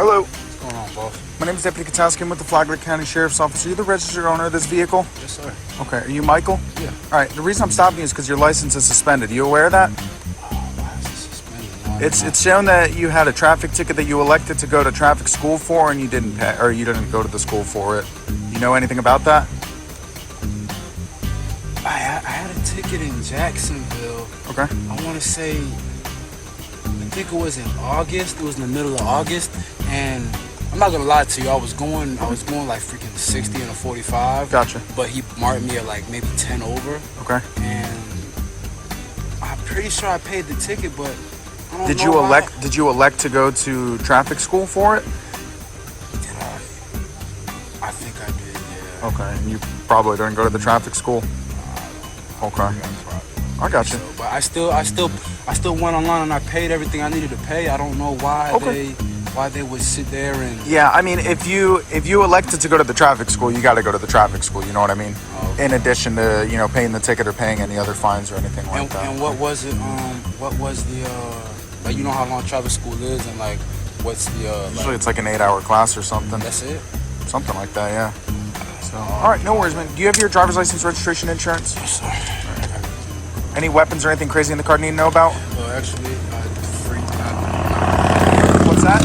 Hello. What's going on, boss? My name is Deputy Katowski. I'm with the Flagler County Sheriff's Office. Are you the registered owner of this vehicle? Yes, sir. Okay. Are you Michael? Yeah. All right. The reason I'm stopping you is because your license is suspended. Are you aware of that? Why is it suspended? It's shown that you had a traffic ticket that you elected to go to traffic school for, and you didn't pay, or you didn't go to the school for it. You know anything about that? I had a ticket in Jacksonville. Okay. I want to say, I think it was in August. It was in the middle of August, and I'm not gonna lie to you. I was going like freaking 60 and a 45. Gotcha. But he marked me at like maybe 10 over. Okay. And I'm pretty sure I paid the ticket, but I don't Did know you why. elect? Did you elect to go to traffic school for it? Did I think I did. Yeah. Okay. And you probably didn't go to the traffic school. Okay. I got you. So, but I still went online and I paid everything I needed to pay. I don't know why they would sit there and. Yeah, I mean, if you elected to go to the traffic school, you got to go to the traffic school. You know what I mean? Okay. In addition to paying the ticket or paying any other fines or anything like that. And what was it? What was the like? You know how long traffic school is, and like, what's the? Usually it's like an 8-hour class or something. That's it. Something like that, yeah. So, all right, no worries, man. Do you have your driver's license, registration, insurance? Yes, sir. Any weapons or anything crazy in the car you need to know about? Well, actually, free. What's that?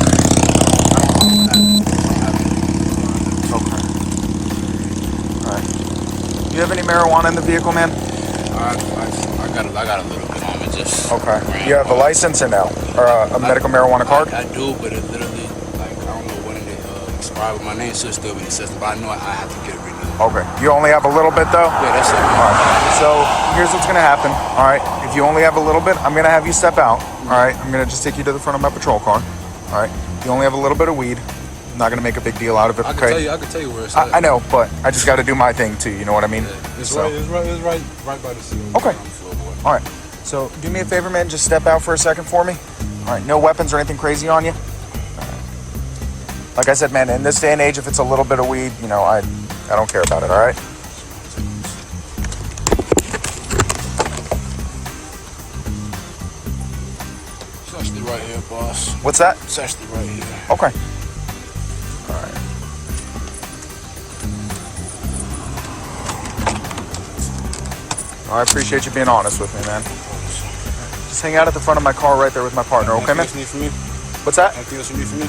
Okay. All right. Do you have any marijuana in the vehicle, man? I got a little bit on it. Just. Okay. You have a license or no? Or a medical marijuana card? I do, but it literally, like, I don't know when it expired. My name should still be in the system, but I know I have to get it renewed. Okay. You only have a little bit, though? Yeah, that's it. All right. So here's what's going to happen. All right. If you only have a little bit, I'm going to have you step out. All right. I'm going to just take you to the front of my patrol car. All right. You only have a little bit of weed. I'm not going to make a big deal out of it. I can tell you where it's at. I know, but I just got to do my thing, too. You know what I mean? Yeah. It's right by the ceiling. Okay. All right. So do me a favor, man. Just step out for a second for me. All right. No weapons or anything crazy on you. All right. Like I said, man, in this day and age, if it's a little bit of weed, I don't care about it. All right. It's actually right here, boss. What's that? It's actually right here. Okay. All right. Well, I appreciate you being honest with me, man. Just hang out at the front of my car right there with my partner, okay, man? Anything else you need from me? What's that? Anything else you need from me?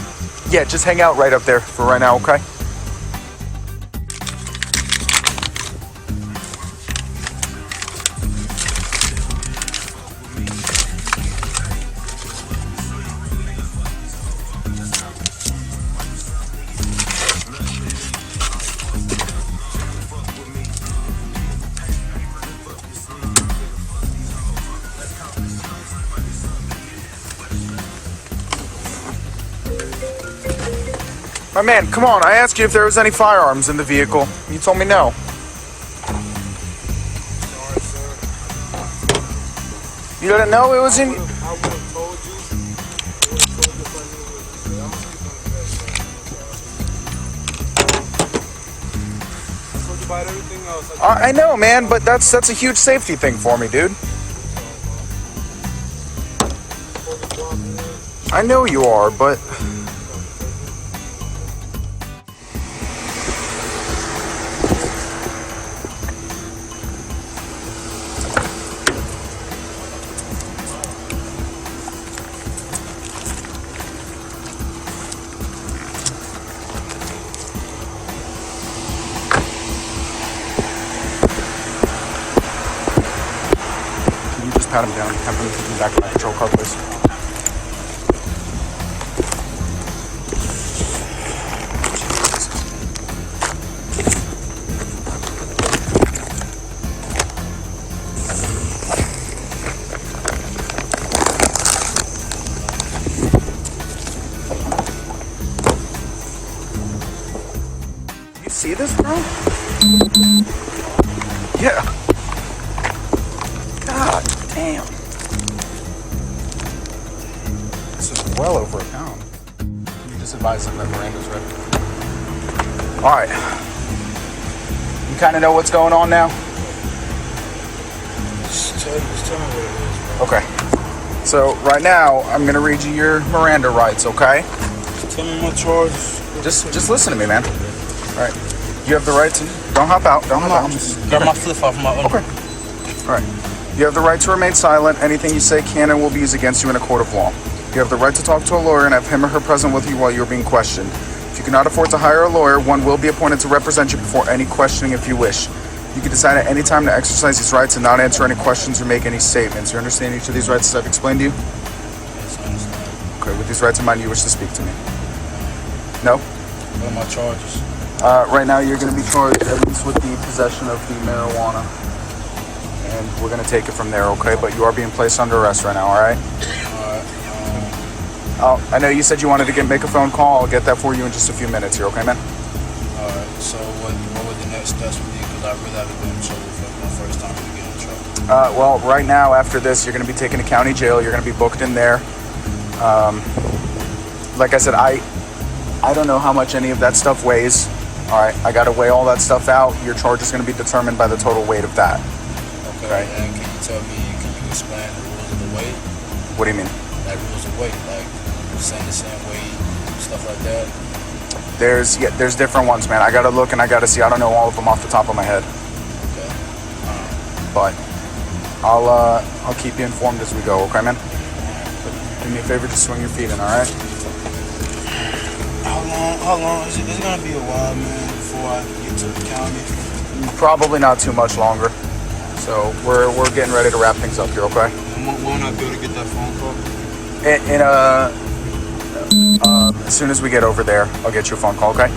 Yeah, just hang out right up there for right now, okay? My man, come on. I asked you if there was any firearms in the vehicle. You told me no. You didn't know it was in... I would have told you. I told you about everything else. I know, man, but that's a huge safety thing for me, dude. I know you are, but... Pat him down, have him take me back to my patrol car, please. Do you see this, bro? Yeah. God damn. This is well over a pound. You just advise them that Miranda's ready. All right. You kind of know what's going on now? Just tell me what it is, bro. Okay. So right now, I'm going to read you your Miranda rights, okay? Tell me my charges. Just listen to me, man. All right. You have the right to... Don't hop out. Don't hop out. I'm just grab my flip off my... Okay. All right. You have the right to remain silent. Anything you say can and will be used against you in a court of law. You have the right to talk to a lawyer and have him or her present with you while you're being questioned. If you cannot afford to hire a lawyer, one will be appointed to represent you before any questioning if you wish. You can decide at any time to exercise these rights and not answer any questions or make any statements. You understand each of these rights as I've explained to you? Yes, I understand. Okay, with these rights in mind, you wish to speak to me? No? What are my charges? Right now, you're going to be charged at least with the possession of the marijuana. And we're going to take it from there, okay? But you are being placed under arrest right now, all right? I know you said you wanted to make a phone call. I'll get that for you in just a few minutes here, okay, man? Alright, so what would the next steps be? Because I really haven't been in trouble for my first time to get in trouble. Well, right now, after this, you're going to be taken to county jail. You're going to be booked in there. Like I said, I don't know how much any of that stuff weighs. All right, I got to weigh all that stuff out. Your charge is going to be determined by the total weight of that. Okay, and can you explain the rules of the weight? What do you mean? Like rules of weight, like sentencing weight, stuff like that? There's different ones, man. I got to look and I got to see. I don't know all of them off the top of my head. Okay. But I'll keep you informed as we go, okay, man? But do me a favor, just swing your feet in, all right? How long? Is it gonna be a while, man, before I get to the county? Probably not too much longer. So we're getting ready to wrap things up here, okay? And when I be able to get that phone call? As soon as we get over there, I'll get you a phone call, okay?